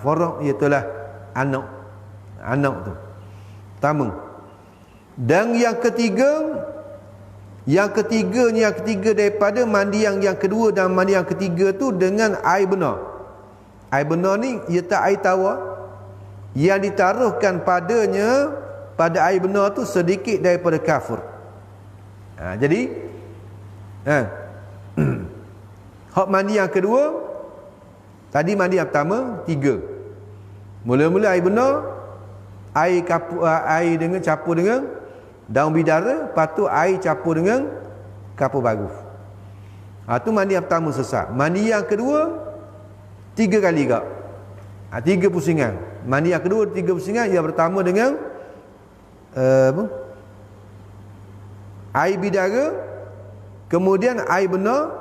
Forong iaitulah anak. Anak tu. Pertama. Dan yang ketiga daripada mandi yang kedua dan mandi yang ketiga tu dengan air benar. Air benar ni ialah air tawar yang ditaruhkan pada air benar tu sedikit daripada kafur. Jadi hak mandi yang kedua, tadi mandi yang pertama 3. Mula-mula air benar, air dengan campur dengan daun bidara, lepas tu air campur dengan kapur baru. Tu mandi yang pertama selesai. Mandi yang kedua 3 kali kak. 3 pusingan. Mandi yang kedua 3 pusingan. Yang pertama dengan air bidara, kemudian air benar,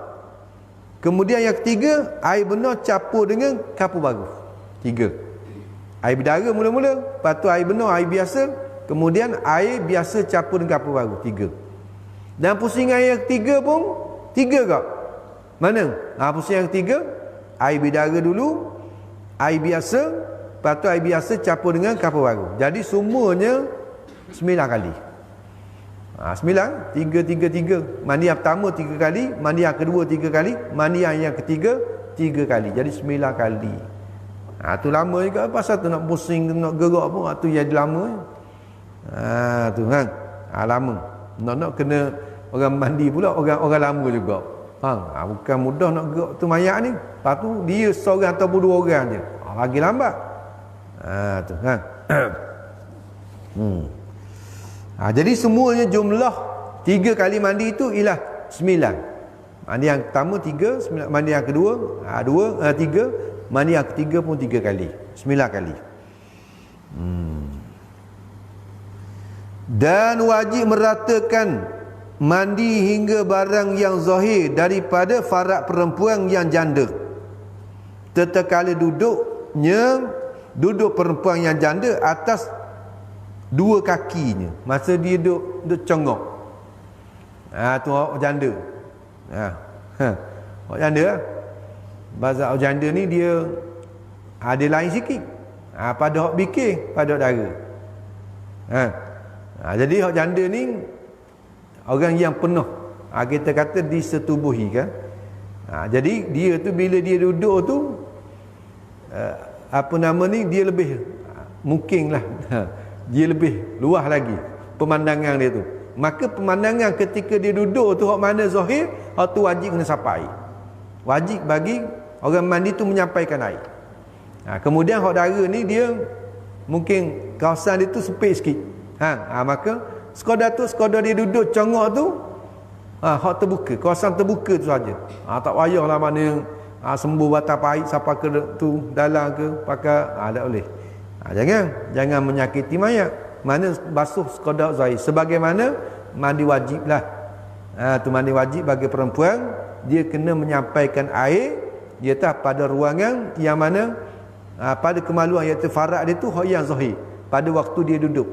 kemudian yang ketiga air benar campur dengan kapur baru. 3. Air bidara mula-mula, lepas tu air benar, air biasa, kemudian air biasa campur dengan kapur baru. 3. Dan pusingan yang ketiga pun 3 kak. Mana? Pusingan yang ketiga air bidara dulu, air biasa, lepas tu air biasa campur dengan kapur baru. Jadi semuanya 9 kali. 9, 3, 3, 3. Mandi yang pertama 3 kali, mandi yang kedua 3 kali, mandi yang ketiga 3 kali. Jadi 9 kali. Tu lama juga, pasal tu nak pusing, nak gerak pun tu jadi lama. Tu kan. Lama. Nak kena orang mandi pula, orang lama juga. Bukan mudah nak gerak tu mayat ni. Lepas tu dia seorang ataupun 2 orang je. Lagi lambat. Tu kan. Jadi semuanya jumlah 3 kali mandi itu ialah 9. Mandi yang pertama 3, mandi yang kedua 3, mandi yang ketiga pun 3 kali. 9 kali. Dan wajib meratakan mandi hingga barang yang zahir daripada farad perempuan yang janda. Tatkala duduk perempuan yang janda atas 2 kakinya. Masa dia duduk congok. Tu orang janda. Orang janda lah. Bahasa orang janda ni dia ada lain sikit. Pada orang fikir, pada orang dara. Jadi orang janda ni orang yang penuh. Kita kata disetubuhi kan. Jadi dia tu bila dia duduk tu dia lebih mungkinlah dia lebih luas lagi pemandangan dia tu. Maka pemandangan ketika dia duduk tu hak mana zahir, hak tu wajib kena sampai. Wajib bagi orang mandi tu menyampaikan air. Kemudian hak dara ni dia mungkin kawasan dia tu sempit sikit. Maka sekadar dia duduk congok tu hak terbuka, kawasan terbuka tu saja. Tak payahlah mana sembuh batang pahit sampai ke tu dalam ke pakai tak boleh. Jangan menyakiti mayat. Mana basuh sekadar zahir. Sebagaimana mandi wajib lah. Tu mandi wajib bagi perempuan, dia kena menyampaikan air iaitu pada ruangan yang mana pada kemaluan iaitu farad dia tu yang zahir pada waktu dia duduk.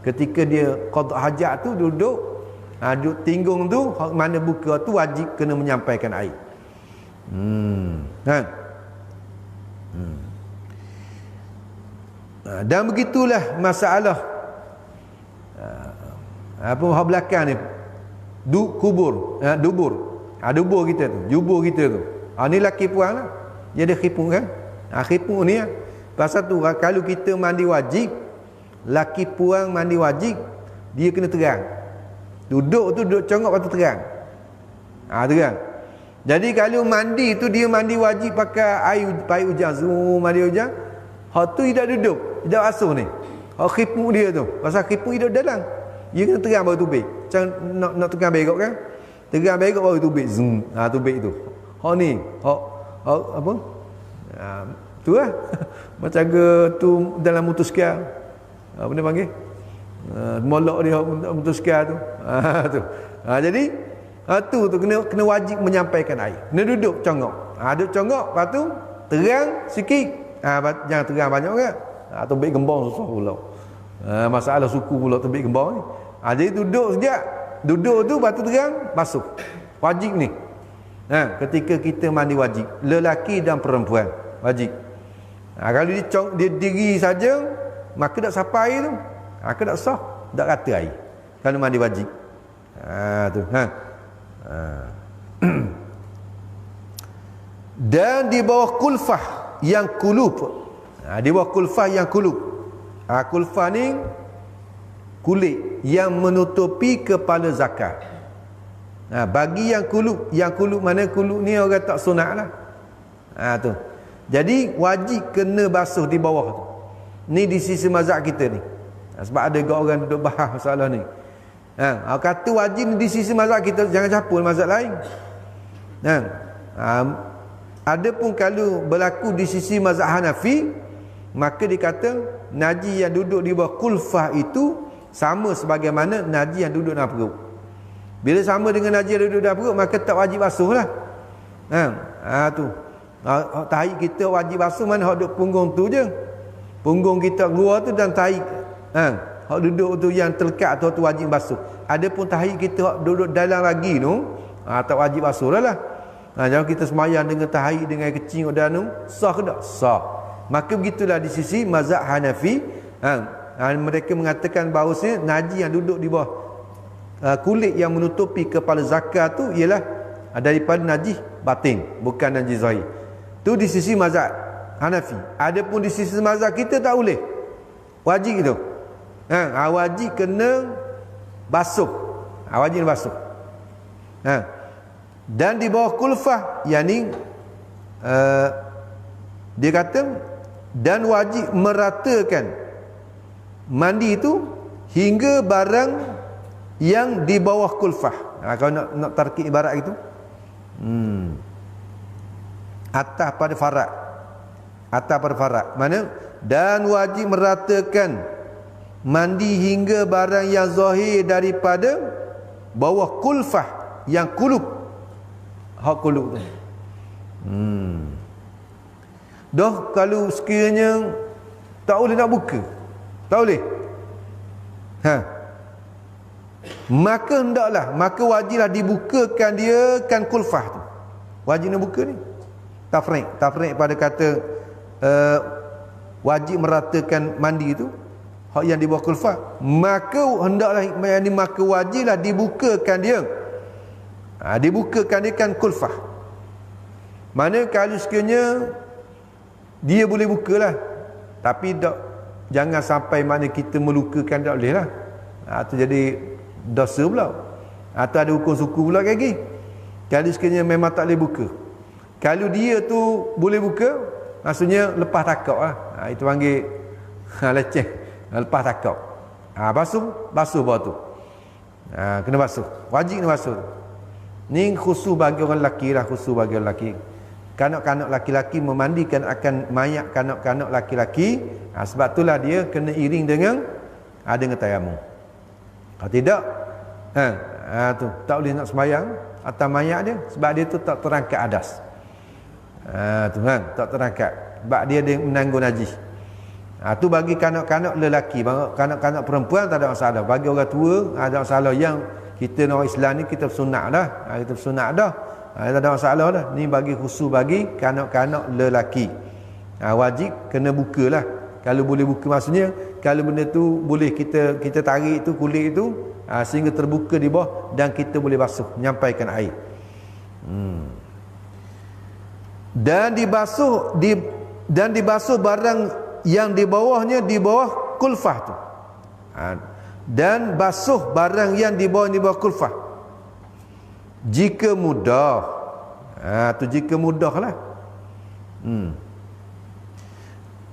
Ketika dia qada hajat tu duduk tinggung tu mana buka tu wajib kena menyampaikan air. Dan begitulah masalah hak belakang ni dubur kita tu, jubur kita tu. Ni laki puan lah. Dia ada khipung kan. Khipung ni pasal tu kalau kita mandi wajib, laki puan mandi wajib, dia kena terang. Duduk congok lepas tu terang. Terang. Jadi kalau mandi tu dia mandi wajib pakai air hujan. Mandi hujan. Hak tu tidak duduk, tidak basuh ni. Hak khipung dia tu. Pasal khipung hidup dalam. Dia kena terang baru tubik. Macam nak terang berok kan. Terang berok baru tubik. Tubik tu. Hak ni. Hak apa? Tu lah. Macam ke tu dalam mutuskar. Apa dia panggil? Molok dia mutuskar tu. Tu. Jadi tu kena wajib menyampaikan air. Kena duduk congok. Duduk congok, lepas tu terang sikit. Jangan terang banyak kan. Tubik gembong susah pula. Masalah suku pula tubik gembong ni. Jadi duduk sekejap. Duduk tu lepas tu terang basuh. Wajib ni. Ketika kita mandi wajib, lelaki dan perempuan wajib. Kalau dia diri saja, maka tak sampai air tu. Maka tak sah, tak kata air. Kalau mandi wajib. Tu. Dan di bawah kulfah yang kulub. Di bawah kulfah yang kulub. Kulfah ni kulit yang menutupi kepala zakat. Bagi yang kulub mana kulub ni orang tak sunat lah. Tu. Jadi wajib kena basuh di bawah tu. Ni di sisi mazhab kita ni. Sebab ada orang duduk bahas masalah ni. Kata wajib di sisi mazhab kita, jangan campur mazhab lain. Adapun kalau berlaku di sisi mazhab Hanafi, maka dikata najis yang duduk di bawah kulfah itu sama sebagaimana najis yang duduk dalam perut. Bila sama dengan najis yang duduk dalam perut, maka tak wajib basuh lah. Tu. Tahi kita wajib basuh mana hak duduk punggung tu je. Punggung kita keluar tu dan tahi hak duduk tu yang terlekat tu wajib basuh. Adapun tahi kita hak duduk dalam lagi tu tak wajib basuh lah. Jangan kita semayang dengan tahi, dengan air kecil dan sah ke tak? Sah. Maka begitulah di sisi mazhab Hanafi. Mereka mengatakan bahawasanya najis yang duduk di bawah kulit yang menutupi kepala zakar tu ialah daripada najis batin, bukan najis zahir. Tu di sisi mazhab Hanafi. Adapun di sisi mazhab kita tak boleh. Wajib itu. Wajib kena basuh. Wajib kena basuh. Dan di bawah kulfah, yakni dia kata dan wajib meratakan mandi itu hingga barang yang di bawah kulfah. Kalau nak tarkib ibarat itu, atas pada farat, atas pada farat. Mana? Dan wajib meratakan mandi hingga barang yang zahir daripada bawah kulfah, yang kulub. Hak kulub tu. Dah kalau sekiranya tak boleh nak buka, tak boleh, maka hendaklah, maka wajiblah dibukakan dia kan kulfah tu. Wajib nak buka ni. Tafriq pada kata wajib meratakan mandi tu, hak yang di bawah kulfah, maka hendaklah, maka wajiblah dibukakan dia. Dibukakan dia kan kulfah. Mana kalau sekiranya dia boleh bukalah, tapi tak, jangan sampai mana kita melukakan, tak boleh lah. Tu jadi dosa pula. Tu ada hukum suku pula lagi. Kalau sekiranya memang tak boleh buka, kalau dia tu boleh buka, maksudnya lepas takak lah. Itu panggil leceh, lepas takak. Basuh bawah tu. Kena basuh, wajib kena basuh. Ni khusus bagi orang lelaki lah, khusus bagi orang lelaki. Kanak-kanak laki-laki memandikan akan mayat kanak-kanak laki-laki. Sebab itulah dia kena iring dengan tayamum. Kalau tidak, tu tak boleh nak sembahyang atas mayat dia, sebab dia tu tak terangkat adas. Tak terangkat, sebab dia menanggung najis. Tu bagi kanak-kanak lelaki. Kanak-kanak perempuan tak ada masalah. Bagi orang tua ada masalah. Yang kita orang Islam ni kita bersunat dah. Kita bersunat dah. Tak ada masalah dah. Ni bagi khusus bagi kanak-kanak lelaki. Wajib kena bukalah. Kalau boleh buka, maksudnya kalau benda tu boleh kita tarik tu kulit itu sehingga terbuka di bawah dan kita boleh basuh, menyampaikan air. Dan dibasuh barang yang di bawahnya, di bawah kulfah tu. Dan basuh barang yang di bawah kulfah jika mudah. Tu jika mudah lah.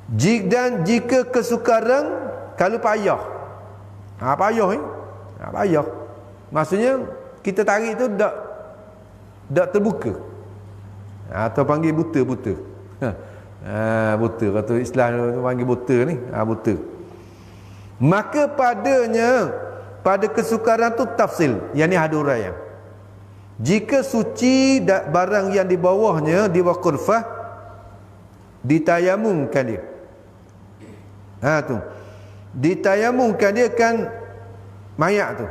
Dan jika kesukaran, kalau payah, payah, maksudnya kita tarik tu tak terbuka, atau panggil buta. Buta, kata Islam tu panggil buta ni. Buta. Maka pada kesukaran tu tafsil, yang ni ada uraian. Jika suci barang yang di bawahnya, di bawah kurfah, ditayamumkan dia. Tu ditayamumkan dia kan mayat tu,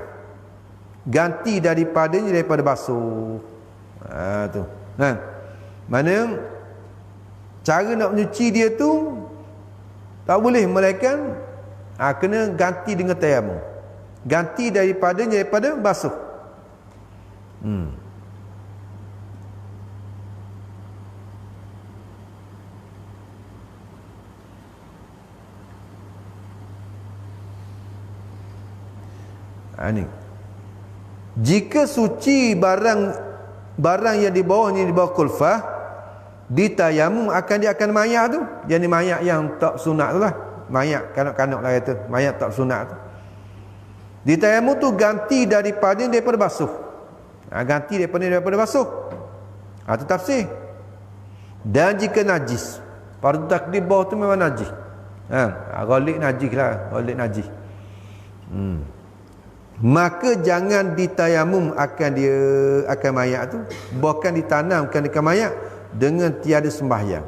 ganti daripada basuh. Tu mana cara nak menyuci dia tu tak boleh, melainkan kena ganti dengan tayamum, ganti daripada basuh. Ni jika suci barang yang di bawahnya, di bawah kulfah, ditayamum dia akan mayat tu. Jadi mayat yang tak sunat tu lah, mayat kanak-kanak lah kata, mayat tak sunat tu. Ditayamum tu ganti daripada basuh. Ganti daripada basuh. Itu tafsir. Dan jika najis, fardu takdim bawah tu memang najis. Ghalib najis lah, ghalib najis. Maka jangan ditayamum akan mayat tu, bahkan ditanamkan dekat mayat dengan tiada sembahyang.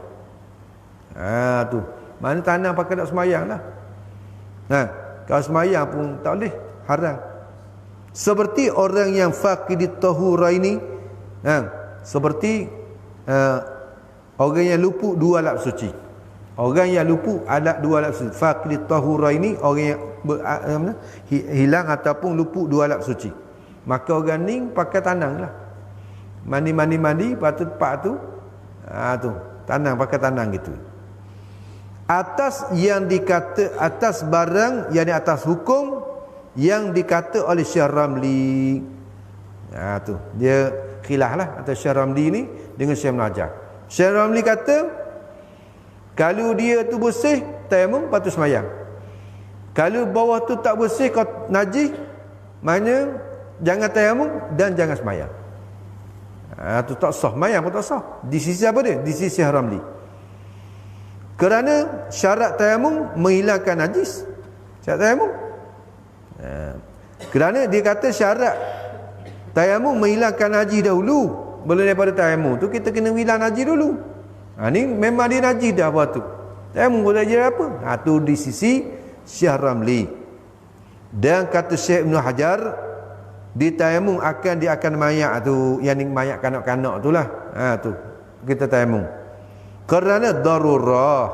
Tu mana tanam pakai nak sembahyang lah. Kalau sembahyang pun tak boleh, haram. Seperti orang yang faqidit tahuraini, seperti orang yang luput 2 alat suci. Orang yang luput ada 2 alat suci. Faqid tahura ini orang yang hilang ataupun luput 2 alat suci. Maka orang ni pakai tanang lah. Mandi, lepas tu pak tu tu tanang, pakai tanang gitu. Atas yang dikata, atas barang yang di atas hukum yang dikata oleh Syekh Ramli. Tu dia khilaf lah antara Syekh Ramli ni dengan Syekh Ibn Hajar. Syekh Ramli kata kalau dia tu bersih tayamum patut semayang. Kalau bawah tu tak bersih, kau najis, maknanya jangan tayamum dan jangan semayang. Tu tak sah, semayang pun tak sah. Di sisi apa dia? Di sisi Syekh Ramli. Kerana syarat tayamum menghilangkan najis. Syarat tayamum. Kerana dia kata syarat tayamum menghilangkan najis dahulu. Belum daripada tayamum tu kita kena hilang najis dulu. Ni memang dia najis dah apa tu. Tayamum boleh jadi apa? Tu di sisi Syekh Ramli. Dan kata Syekh Ibn Hajar, di tayamum dia akan mayat tu, yang ni mayat kanak-kanak tu lah. Tu kita tayamum. Kerana darurah.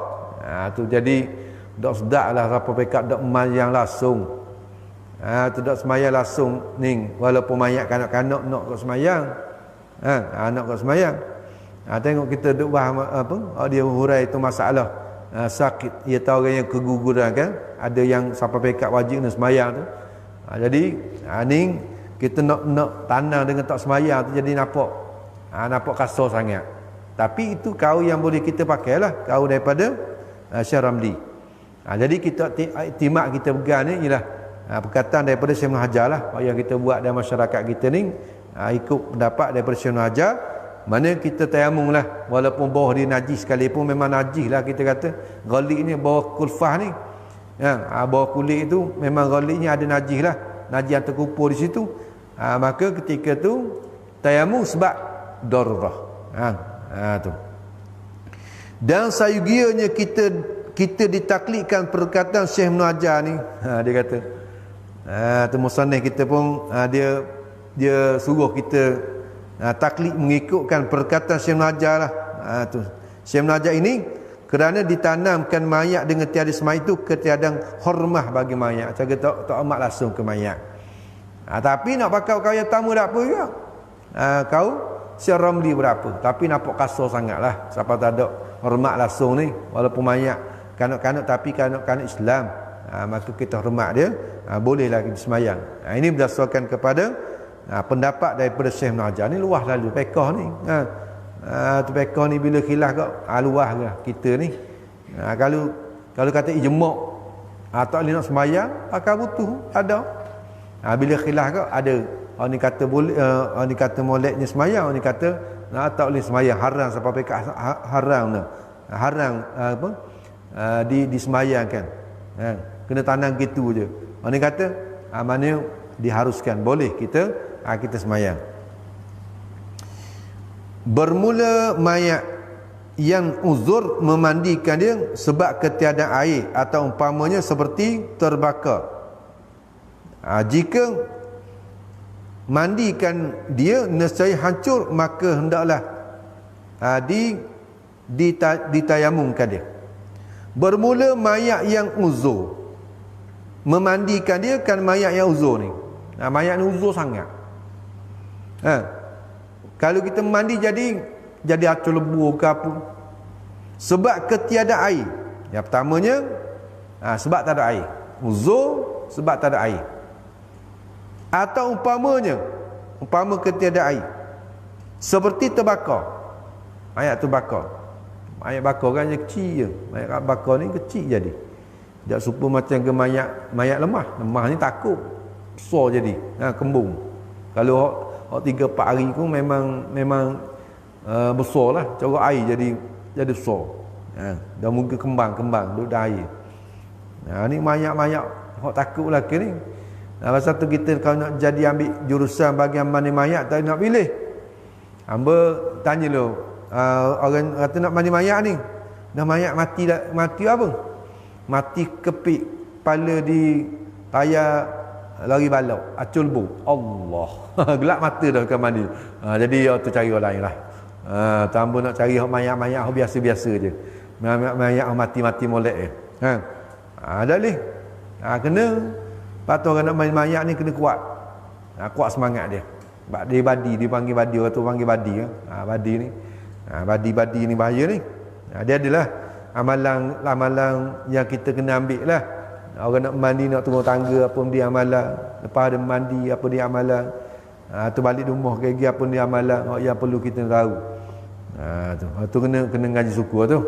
Tu jadi dak sedak lah siapa pekat dak semayang langsung. Tu dak semayang langsung ni walaupun mayat kanak-kanak nak kat semayang. Nak kat semayang. Tengok kita duk bahas apa? Dia hurai tu masalah sakit. Ia tahu orang yang keguguran kan. Ada yang sampai pekat wajib nak semayang tu. Jadi ni kita nak tanam dengan tak semayang tu jadi nampak kasar sangat. Tapi itu kau yang boleh kita pakailah, kau daripada Syekh Ramli. Jadi kita iktimak kita pegang ni ialah perkataan daripada Syekh Ibn Hajar lah. Yang kita buat dalam masyarakat kita ni ikut pendapat daripada Syekh Ibn Hajar, mana kita tayamum lah walaupun bawah dia najis sekalipun, memang najis lah kita kata. Ghalik ni bawah kulfah ni, bawah kulit tu memang ghaliknya ada najis lah, najis yang terkumpul di situ. Maka ketika tu tayamum sebab darurah. Tu. Dan sayugianya kita ditaklidkan perkataan Syekh Ibn Hajar ni. Dia kata tu musannif kita pun dia suruh kita taklid mengikutkan perkataan Syekh Ibn Hajar lah. Tu Syekh Ibn Hajar ini kerana ditanamkan mayat dengan tiada semayang itu ketiadaan hormah bagi mayat. Cara tak amat langsung ke mayat. Tapi nak pakai kaya tamu tak apa juga. Kau Syekh Ramli berapa, tapi nampak kasar sangat lah. Siapa tak ada hormat langsung ni, walaupun mayat kanak-kanak tapi kanak-kanak Islam, maka kita hormat dia, bolehlah kita semayang. Ini berdasarkan kepada pendapat daripada Syekh Ibn Hajar. Ni luah lalu fiqh ni. Tu fiqh ni bila khilaf kau luah lah kita ni. Kalau kata ijma' tak boleh nak semayang, pakai butuh ada. Bila khilaf kau ada. Orang ni kata boleh, orang ni kata moleknya semayang, orang ni kata tak boleh semayang, haram sampai pekat haram dah. Haram disemayangkan. Kena tanam gitu je. Orang ni kata mana diharuskan, boleh kita semayang. Bermula mayat yang uzur memandikan dia sebab ketiadaan air atau umpamanya seperti terbakar. Jika mandikan dia nescaya hancur, maka hendaklah ditayamumkan dia. Bermula mayat yang uzur memandikan dia kan mayat yang uzur ni. Mayat ni uzur sangat. Kalau kita mandi jadi acur lebu ke apa, sebab ketiadaan air. Yang pertamanya sebab tak ada air. Uzur sebab tak ada air. Atau umpama ketiadaan air, seperti terbakar. Mayat terbakar. Mayat bakar kan dia kecil je. Mayat bakar ni kecil jadi. Tak serupa macam ke mayat lemah. Lemah ni takut besar jadi, kembung. Kalau 3-4 hari pun memang besar lah. Cara air jadi besar. Dah mungkin kembang duduk dalam air. Ni mayat-mayat hok takut lah ke ni. Pasal tu kita kalau nak jadi ambil jurusan bahagian mandi mayat, tak nak pilih. Hamba tanya lu, orang kata nak mandi mayat ni, dah mayat mati apa? Mati kepik, kepala di tayar lari balok, acul bu. Allah. Gelap mata dah ke mandi. Jadi tu cari orang lain lah. Tambah nak cari hak mayat-mayat biasa-biasa je. Mayat mati-mati molek je. Dah leh. Kena patut orang nak main mayat ni kena kuat. Kuat semangat dia. Dia badi, dia panggil badi, orang tu panggil badi kan. Badi ni. Badi ni bahaya ni. Dia adalah amalan yang kita kena ambil lah. Orang nak mandi, nak turun tangga, apa dia amalan. Lepas ada mandi, apa dia amalan. Tu balik rumah ke apa dia amalan, yang perlu kita tahu. Tu kena ngaji suku tu.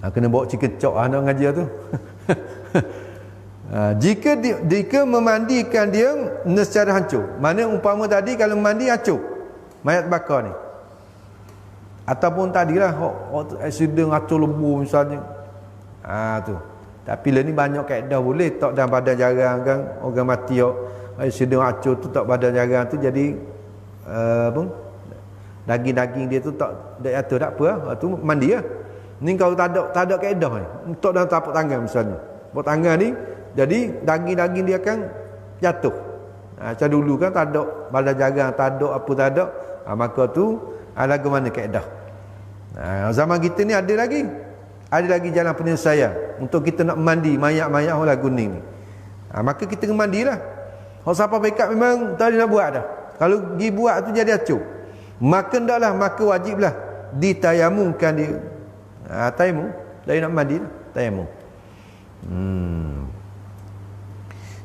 Kena bawa cikecok nak ngaji tu. Jika memandikan dia secara hancur. Mana umpama tadi kalau mandi hancur mayat bakar ni. Ataupun tadilah accident hancur lebu misalnya. Tu. Tapi lah ni banyak kaedah boleh tak dalam badan jarang kan orang mati accident hancur tu tak badan jarang tu jadi daging-daging dia tu tak atur tak apa tu mandi lah. Ni kalau tak ada kaedah ni. Tak dalam tapak tangan misalnya. Tapak tangan ni jadi daging-daging dia akan jatuh. Macam dulu kan tak ada badan jarang, tak ada apa tak ada. Maka tu lagu mana kaedah. Zaman kita ni ada lagi jalan penyelesaian untuk kita nak mandi mayat-mayat orang kuning ni. Maka kita kena mandilah. Kalau siapa backup memang tak ada nak buat dah. Kalau pergi buat tu jadi acuk. Maka ndaklah, maka wajiblah ditayamumkan dia. Tayamum dari nak mandi lah. Tayamum.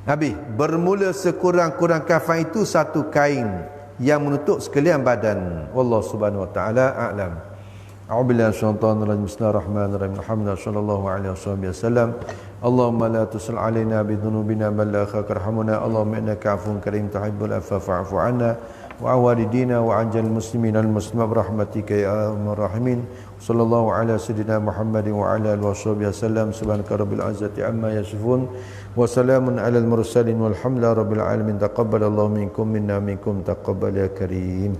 Habis bermula sekurang-kurang kafan itu satu kain yang menutup sekalian badan. Wallahu subhanahu wa ta'ala a'lam. A'udzubillahi minasyaitonir rajim. Bismillahirrahmanirrahim. Alhamdulillah sallallahu alaihi wasallam. Allahumma la tusal alaina bi dhunubina man la khakarhamuna. Allahumma innaka 'afuwun karim tuhibbul afwa fa'fu 'anna wa awalidina wa anjal muslimin al muslimat birahmatika ya arhamar rahimin. Sallallahu ala sayyidina Muhammadin wa ala alihi wasallam. Subhanaka rabbil izzati amma yasifun wa salamun alal mursalin walhamdulillahi rabbil alamin. Taqabbalallahu minkum minna minkum taqabbal ya karim.